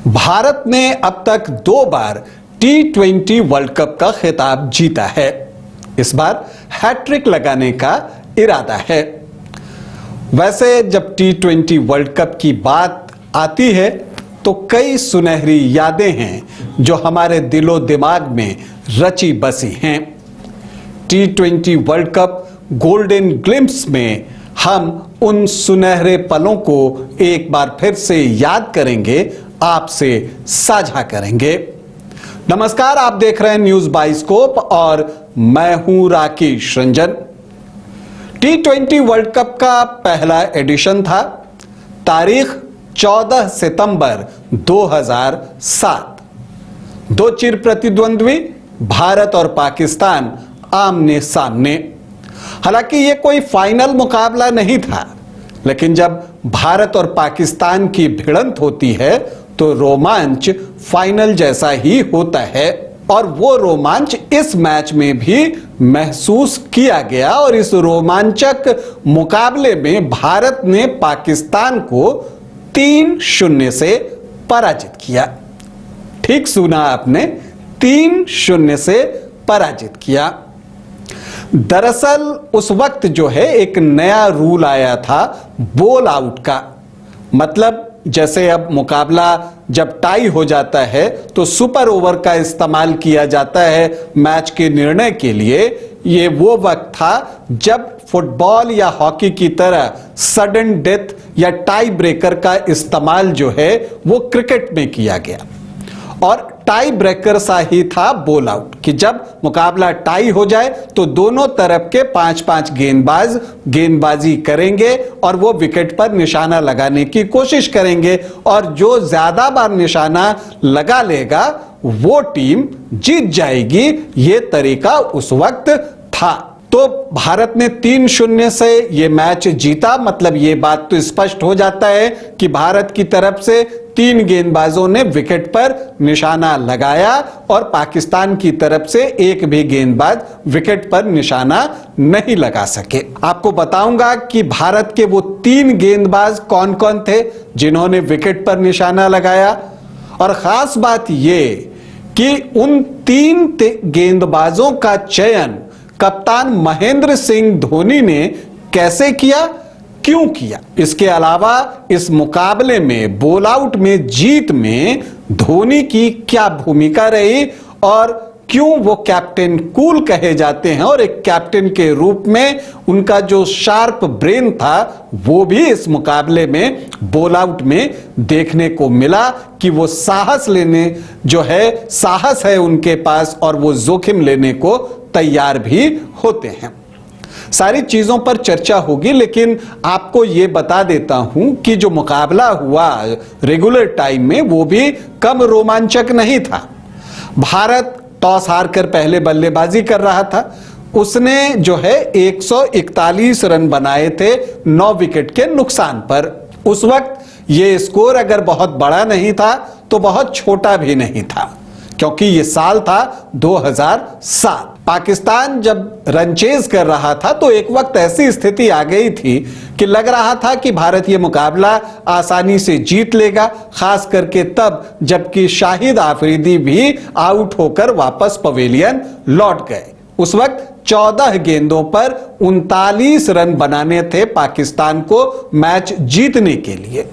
भारत ने अब तक 2 बार T20 वर्ल्ड कप का खिताब जीता है। इस बार हैट्रिक लगाने का इरादा है। वैसे जब T20 वर्ल्ड कप की बात आती है तो कई सुनहरी यादें हैं जो हमारे दिलो दिमाग में रची बसी हैं। T20 world cup golden glimpse में हम उन सुनहरे पलों को एक बार फिर से याद करेंगे, आपसे साझा करेंगे। नमस्कार, आप देख रहे हैं न्यूज बाइस्कोप और मैं हूं Rakesh Ranjan. T20 world cup का पहला एडिशन था। तारीख 14 सितंबर 2007। 2 चिर प्रतिद्वंद्वी भारत और पाकिस्तान आमने सामने। हालांकि यह कोई फाइनल मुकाबला नहीं था, लेकिन जब भारत और पाकिस्तान की भिड़ंत होती है तो रोमांच फाइनल जैसा ही होता है। और वो रोमांच इस मैच में भी महसूस किया गया और इस रोमांचक मुकाबले में भारत ने पाकिस्तान को 3-0 से पराजित किया। ठीक सुना आपने, 3-0 से पराजित किया। दरअसल उस वक्त जो है एक नया रूल आया था बॉल आउट का। मतलब जैसे अब मुकाबला जब टाई हो जाता है तो सुपर ओवर का इस्तेमाल किया जाता है मैच के निर्णय के लिए। ये वो वक्त था जब फुटबॉल या हॉकी की तरह सडन डेथ या टाई ब्रेकर का इस्तेमाल जो है वो क्रिकेट में किया गया। और टाई ब्रेकर सा ही था बॉल आउट कि जब मुकाबला टाई हो जाए तो दोनों तरफ के 5-5 गेंदबाज गेंदबाजी करेंगे और वो विकेट पर निशाना लगाने की कोशिश करेंगे, और जो ज्यादा बार निशाना लगा लेगा वो टीम जीत जाएगी। ये तरीका उस वक्त था। तो भारत ने 3-0 से ये मैच जीता। मतलब ये बात तो स्पष्ट हो जाता है कि भारत की तरफ से 3 गेंदबाजों ने विकेट पर निशाना लगाया और पाकिस्तान की तरफ से एक भी गेंदबाज विकेट पर निशाना नहीं लगा सके। आपको बताऊंगा कि भारत के वो 3 गेंदबाज कौन कौन थे जिन्होंने विकेट पर निशाना लगाया। और खास बात ये कि उन 3 गेंदबाजों का चयन कप्तान महेंद्र सिंह धोनी ने कैसे किया, क्यों किया। इसके अलावा इस मुकाबले में बॉल आउट में जीत में धोनी की क्या भूमिका रही और क्यों वो कैप्टन कूल कहे जाते हैं, और एक कैप्टन के रूप में उनका जो शार्प ब्रेन था वो भी इस मुकाबले में बॉल आउट में देखने को मिला कि वो साहस है उनके पास और वो जोखिम लेने को तैयार भी होते हैं। सारी चीजों पर चर्चा होगी, लेकिन आपको यह बता देता हूं कि जो मुकाबला हुआ रेगुलर टाइम में वो भी कम रोमांचक नहीं था। भारत टॉस हारकर पहले बल्लेबाजी कर रहा था। उसने जो है 141 रन बनाए थे 9 विकेट के नुकसान पर। उस वक्त यह स्कोर अगर बहुत बड़ा नहीं था तो बहुत छोटा भी नहीं था, क्योंकि यह साल था 2007। पाकिस्तान जब रन चेज कर रहा था तो एक वक्त ऐसी स्थिति आ गई थी कि लग रहा था कि भारत ये मुकाबला आसानी से जीत लेगा, खास करके तब जबकि शाहिद आफरीदी भी आउट होकर वापस पवेलियन लौट गए। उस वक्त 14 गेंदों पर 39 रन बनाने थे पाकिस्तान को मैच जीतने के लिए।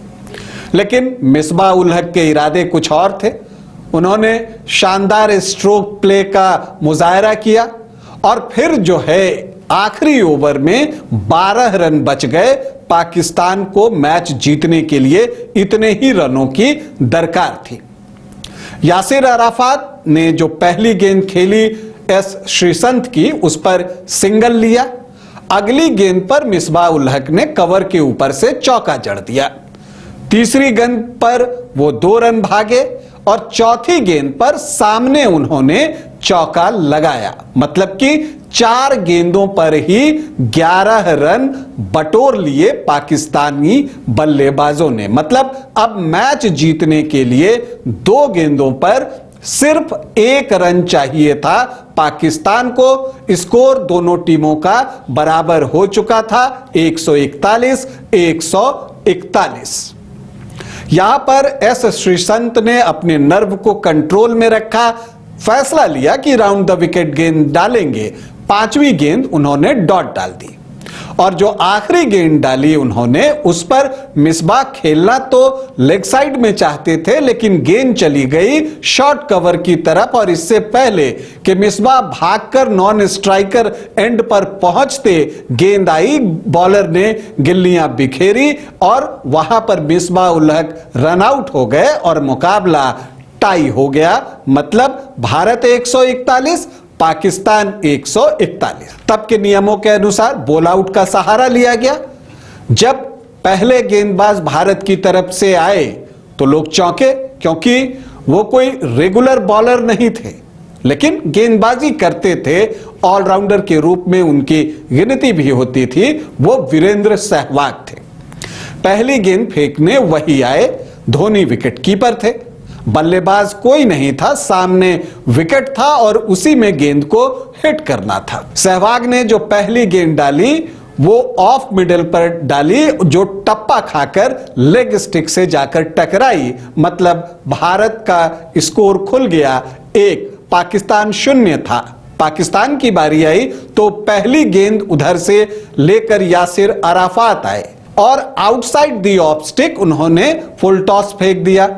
लेकिन मिसबाह उल हक के इरादे कुछ और थे। उन्होंने शानदार स्ट्रोक प्ले का मुजाहरा किया और फिर जो है आखिरी ओवर में 12 रन बच गए। पाकिस्तान को मैच जीतने के लिए इतने ही रनों की दरकार थी। यासिर अराफात ने जो पहली गेंद खेली एस श्रीसंत की, उस पर सिंगल लिया। अगली गेंद पर मिसबाह उल हक ने कवर के ऊपर से चौका जड़ दिया। तीसरी गेंद पर वो 2 रन भागे और चौथी गेंद पर सामने उन्होंने चौका लगाया। मतलब कि 4 गेंदों पर ही 11 रन बटोर लिए पाकिस्तानी बल्लेबाजों ने। मतलब अब मैच जीतने के लिए 2 गेंदों पर सिर्फ 1 रन चाहिए था पाकिस्तान को। स्कोर दोनों टीमों का बराबर हो चुका था, 141-141। यहां पर एस श्रीसंत ने अपने नर्व को कंट्रोल में रखा, फैसला लिया कि राउंड द विकेट गेंद डालेंगे। 5वीं गेंद उन्होंने डॉट डाल दी और जो आखिरी गेंद डाली उन्होंने, उस पर मिसबाह खेलना तो लेग साइड में चाहते थे, लेकिन गेंद चली गई शॉर्ट कवर की तरफ और इससे पहले कि मिसबाह भागकर नॉन स्ट्राइकर एंड पर पहुंचते गेंद आई, बॉलर ने गिल्लियां बिखेरी और वहां पर मिसबाह उल हक रन आउट हो गए और मुकाबला टाई हो गया। मतलब भारत 141, पाकिस्तान 141। तब के नियमों के अनुसार बॉल आउट का सहारा लिया गया। जब पहले गेंदबाज भारत की तरफ से आए तो लोग चौंके, क्योंकि वो कोई रेगुलर बॉलर नहीं थे, लेकिन गेंदबाजी करते थे। ऑलराउंडर के रूप में उनकी गिनती भी होती थी। वो वीरेंद्र सहवाग थे। पहली गेंद फेंकने वही आए। धोनी विकेट कीपर थे, बल्लेबाज कोई नहीं था, सामने विकेट था और उसी में गेंद को हिट करना था। सहवाग ने जो पहली गेंद डाली वो ऑफ मिडल पर डाली, जो टप्पा खाकर लेग स्टिक से जाकर टकराई। मतलब भारत का स्कोर खुल गया 1, पाकिस्तान 0 था। पाकिस्तान की बारी आई तो पहली गेंद उधर से लेकर यासिर अराफात आए और आउटसाइड दी ऑफ स्टिक उन्होंने फुल टॉस फेंक दिया।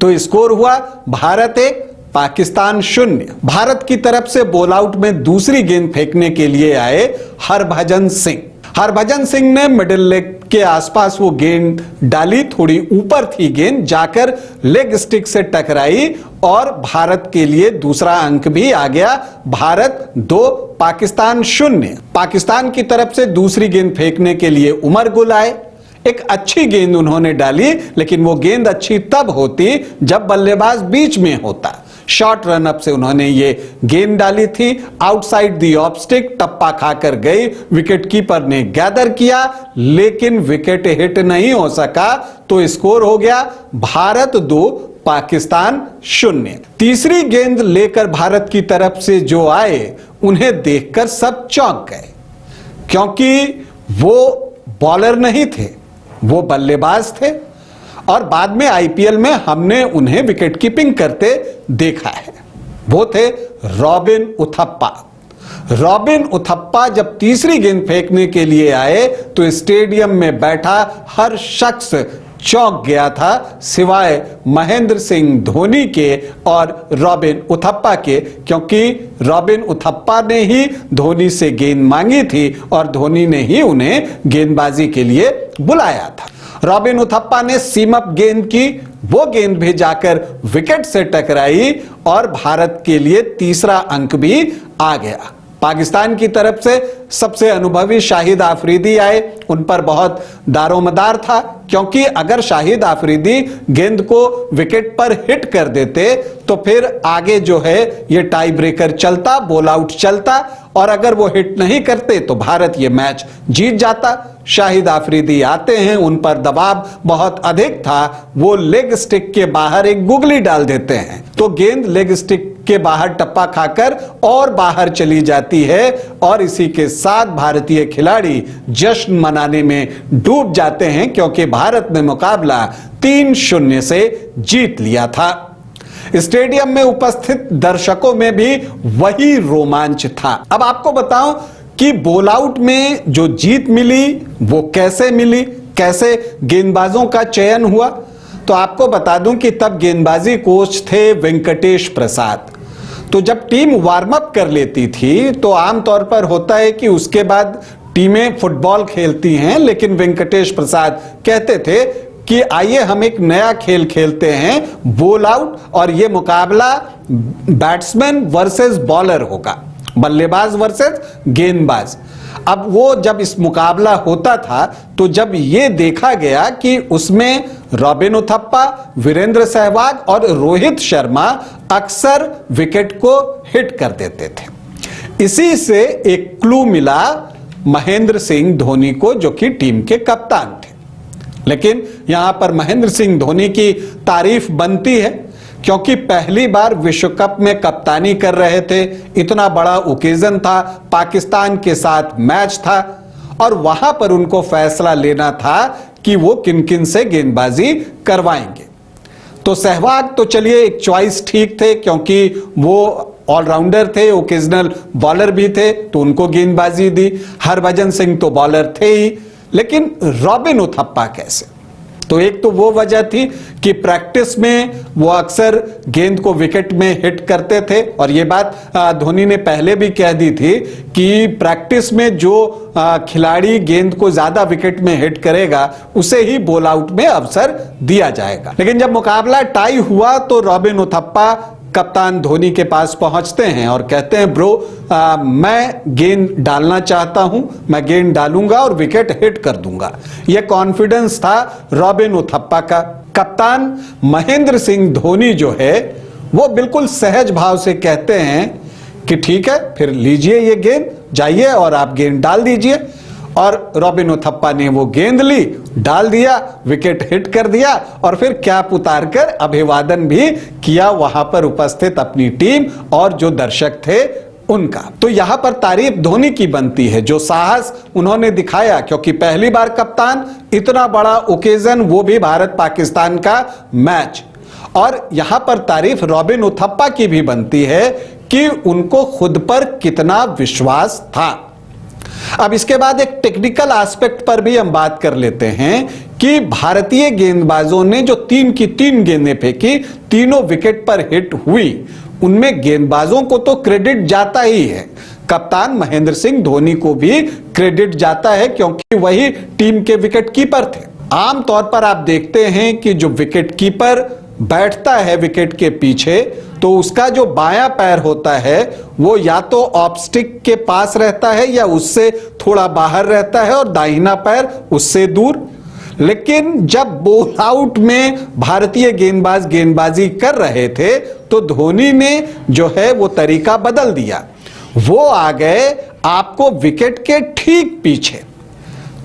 तो स्कोर हुआ भारत 1, पाकिस्तान 0। भारत की तरफ से बॉल आउट में दूसरी गेंद फेंकने के लिए आए हरभजन सिंह। हरभजन सिंह ने मिडिल लेग के आसपास वो गेंद डाली, थोड़ी ऊपर थी गेंद, जाकर लेग स्टिक से टकराई और भारत के लिए दूसरा अंक भी आ गया। भारत 2, पाकिस्तान 0। पाकिस्तान की तरफ से दूसरी गेंद फेंकने के लिए उमर गुल आए। एक अच्छी गेंद उन्होंने डाली, लेकिन वो गेंद अच्छी तब होती जब बल्लेबाज बीच में होता। शॉर्ट रन अप से उन्होंने ये गेंद डाली थी, आउटसाइड दी ऑफ स्टिक, टप्पा खाकर गई। विकेट कीपर ने गैदर किया, लेकिन विकेट हिट नहीं हो सका। तो स्कोर हो गया भारत 2, पाकिस्तान 0। तीसरी गेंद लेकर भारत की तरफ से जो आए, उन्हें देखकर सब चौंक गए, क्योंकि वो बॉलर नहीं थे, वो बल्लेबाज थे। और बाद में आईपीएल में हमने उन्हें विकेट कीपिंग करते देखा है। वो थे रॉबिन उथप्पा। रॉबिन उथप्पा जब तीसरी गेंद फेंकने के लिए आए तो स्टेडियम में बैठा हर शख्स चौंक गया था, सिवाय महेंद्र सिंह धोनी के और रॉबिन उथप्पा के, क्योंकि रॉबिन उथप्पा ने ही धोनी से गेंद मांगी थी और धोनी ने ही उन्हें गेंदबाजी के लिए बुलाया था। रॉबिन उथप्पा ने सीम अप गेंद की, वो गेंद भी जाकर विकेट से टकराई और भारत के लिए तीसरा अंक भी आ गया। पाकिस्तान की तरफ से सबसे अनुभवी शाहिद आफरीदी आए। उन पर बहुत दारोमदार था, क्योंकि अगर शाहिद आफरीदी गेंद को विकेट पर हिट कर देते तो फिर आगे जो है ये टाई ब्रेकर चलता, बॉल आउट चलता, और अगर वो हिट नहीं करते तो भारत ये मैच जीत जाता। शाहिद आफरीदी आते हैं, उन पर दबाव बहुत अधिक था। वो लेग स्टिक के बाहर एक गुगली डाल देते हैं तो गेंद लेग स्टिक के बाहर टप्पा खाकर और बाहर चली जाती है और इसी के साथ भारतीय खिलाड़ी जश्न मनाने में डूब जाते हैं, क्योंकि भारत ने मुकाबला 3-0 से जीत लिया था। स्टेडियम में उपस्थित दर्शकों में भी वही रोमांच था। अब आपको बताऊं कि बॉल आउट में जो जीत मिली वो कैसे मिली, कैसे गेंदबाजों का चयन हुआ। तो आपको बता दूं कि तब गेंदबाजी कोच थे वेंकटेश प्रसाद। तो जब टीम वार्म अप कर लेती थी तो आमतौर पर होता है कि उसके बाद टीमें फुटबॉल खेलती हैं, लेकिन वेंकटेश प्रसाद कहते थे कि आइए हम एक नया खेल खेलते हैं, बॉल आउट, और ये मुकाबला बैट्समैन वर्सेस बॉलर होगा, बल्लेबाज वर्सेस गेंदबाज। अब वो जब इस मुकाबला होता था तो जब ये देखा गया कि उसमें रॉबिन उथप्पा, वीरेंद्र सहवाग और रोहित शर्मा अक्सर विकेट को हिट कर देते थे, इसी से एक क्लू मिला महेंद्र सिंह धोनी को, जो कि टीम के कप्तान थे। लेकिन यहां पर महेंद्र सिंह धोनी की तारीफ बनती है, क्योंकि पहली बार विश्व कप में कप्तानी कर रहे थे, इतना बड़ा ओकेजन था, पाकिस्तान के साथ मैच था और वहां पर उनको फैसला लेना था कि वो किन किन से गेंदबाजी करवाएंगे। तो सहवाग तो चलिए एक चॉइस ठीक थे, क्योंकि वो ऑलराउंडर थे, ओकेजनल बॉलर भी थे, तो उनको गेंदबाजी दी। हरभजन सिंह तो बॉलर थे ही, लेकिन रॉबिन उथप्पा कैसे? तो एक तो वो वजह थी कि प्रैक्टिस में वो अक्सर गेंद को विकेट में हिट करते थे, और ये बात धोनी ने पहले भी कह दी थी कि प्रैक्टिस में जो खिलाड़ी गेंद को ज्यादा विकेट में हिट करेगा उसे ही बॉल आउट में अवसर दिया जाएगा। लेकिन जब मुकाबला टाई हुआ तो रॉबिन उथप्पा कप्तान धोनी के पास पहुंचते हैं और कहते हैं, ब्रो मैं गेंद डालना चाहता हूं, मैं गेंद डालूंगा और विकेट हिट कर दूंगा। यह कॉन्फिडेंस था रॉबिन उथप्पा का। कप्तान महेंद्र सिंह धोनी जो है वो बिल्कुल सहज भाव से कहते हैं कि ठीक है, फिर लीजिए ये गेंद, जाइए और आप गेंद डाल दीजिए। और रॉबिन उथप्पा ने वो गेंद ली, डाल दिया, विकेट हिट कर दिया और फिर कैप उतारकर अभिवादन भी किया वहां पर उपस्थित अपनी टीम और जो दर्शक थे उनका। तो यहां पर तारीफ धोनी की बनती है, जो साहस उन्होंने दिखाया, क्योंकि पहली बार कप्तान, इतना बड़ा ओकेजन, वो भी भारत पाकिस्तान का मैच। और यहां पर तारीफ रॉबिन उथप्पा की भी बनती है कि उनको खुद पर कितना विश्वास था। अब इसके बाद एक टेक्निकल एस्पेक्ट पर भी हम बात कर लेते हैं कि भारतीय गेंदबाजों ने जो 3 की 3 गेंदें फेंकी, तीनों विकेट पर हिट हुई, उनमें गेंदबाजों को तो क्रेडिट जाता ही है, कप्तान महेंद्र सिंह धोनी को भी क्रेडिट जाता है, क्योंकि वही टीम के विकेट कीपर थे। आमतौर पर आप देखते हैं कि जो विकेट कीपर बैठता है विकेट के पीछे, तो उसका जो बायां पैर होता है वो या तो ऑफ स्टिक के पास रहता है या उससे थोड़ा बाहर रहता है, और दाहिना पैर उससे दूर। लेकिन जब बॉल आउट में भारतीय गेंदबाज गेंदबाजी कर रहे थे तो धोनी ने जो है वो तरीका बदल दिया, वो आ गए आपको विकेट के ठीक पीछे।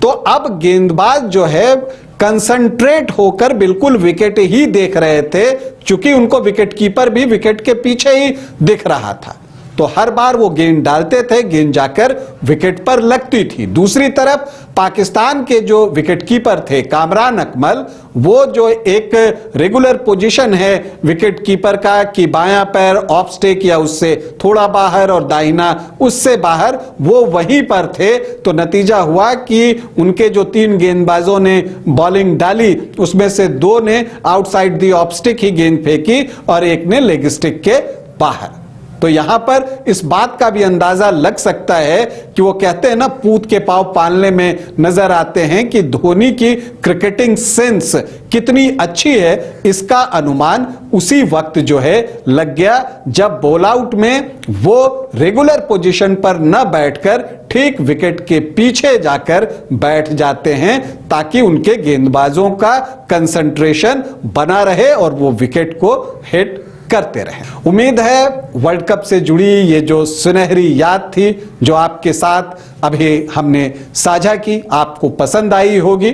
तो अब गेंदबाज जो है कंसंट्रेट होकर बिल्कुल विकेट ही देख रहे थे, क्योंकि उनको विकेट कीपर भी विकेट के पीछे ही दिख रहा था। तो हर बार वो गेंद डालते थे, गेंद जाकर विकेट पर लगती थी। दूसरी तरफ पाकिस्तान के जो विकेट कीपर थे कामरान अकमल, वो जो एक रेगुलर पोजीशन है विकेट कीपर का कि बायां पैर ऑफ स्टेक या उससे थोड़ा बाहर और दाहिना उससे बाहर, वो वहीं पर थे। तो नतीजा हुआ कि उनके जो 3 गेंदबाजों ने बॉलिंग डाली उसमें से 2 ने आउटसाइड दी ऑफ स्टिक ही गेंद फेंकी और एक ने लेग स्टिक के बाहर। तो यहां पर इस बात का भी अंदाजा लग सकता है कि वो कहते हैं ना, पूत के पांव पालने में नजर आते हैं, कि धोनी की क्रिकेटिंग सेंस कितनी अच्छी है, इसका अनुमान उसी वक्त जो है लग गया जब बॉल आउट में वो रेगुलर पोजीशन पर न बैठकर ठीक विकेट के पीछे जाकर बैठ जाते हैं, ताकि उनके गेंदबाजों का कंसंट्रेशन बना रहे और वो विकेट को हिट करते रहे। उम्मीद है वर्ल्ड कप से जुड़ी ये जो सुनहरी याद थी जो आपके साथ अभी हमने साझा की, आपको पसंद आई होगी।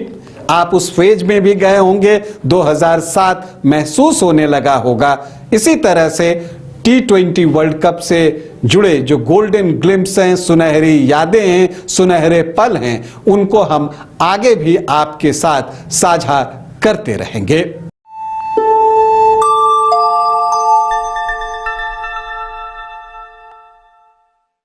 आप उस फेज में भी गए होंगे, 2007 महसूस होने लगा होगा। इसी तरह से T20 वर्ल्ड कप से जुड़े जो गोल्डन ग्लिम्स हैं, सुनहरी यादें हैं, सुनहरे पल हैं, उनको हम आगे भी आपके साथ साझा करते रहेंगे।